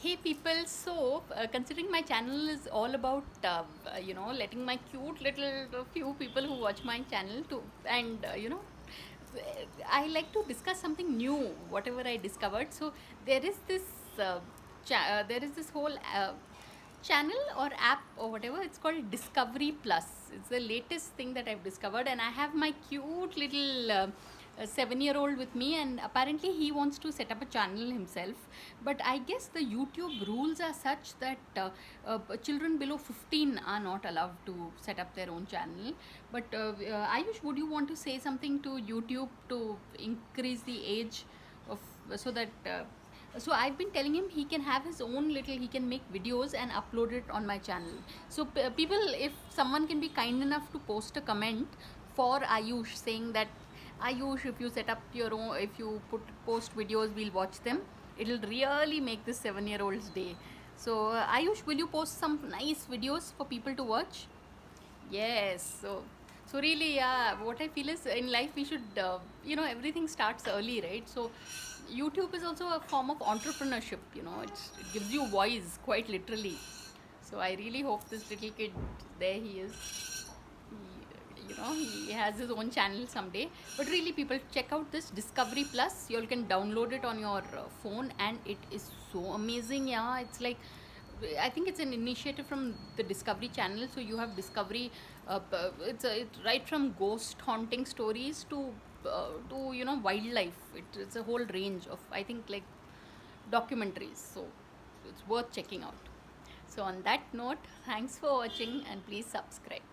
Hey people, so considering my channel is all about letting my cute little few people who watch my channel to and I like to discuss something new, whatever I discovered. So there is this there is this whole channel or app or whatever, it's called Discovery Plus. It's the latest thing that I've discovered, and I have my cute little 7-year-old with me, and apparently he wants to set up a channel himself. But I guess the YouTube rules are such that children below 15 are not allowed to set up their own channel. But Ayush, would you want to say something to YouTube to increase the age of, so that so I've been telling him he can have his own little, he can make videos and upload it on my channel. So people, if someone can be kind enough to post a comment for Ayush saying that, Ayush, if you set up your own, if you post videos, we'll watch them, it'll really make this 7-year-old's day. So Ayush, will you post some nice videos for people to watch? Yes. So really, yeah, what I feel is in life we should, everything starts early, right? So YouTube is also a form of entrepreneurship, it gives you voice, quite literally. So I really hope this little kid, there he is, he has his own channel someday. But really, people, check out this Discovery Plus. You all can download it on your phone, and it is so amazing. Yeah, it's like, I think it's an initiative from the Discovery Channel. So you have Discovery. It's right from ghost haunting stories to wildlife. It's a whole range of, I think, like documentaries. So it's worth checking out. So on that note, thanks for watching, and please subscribe.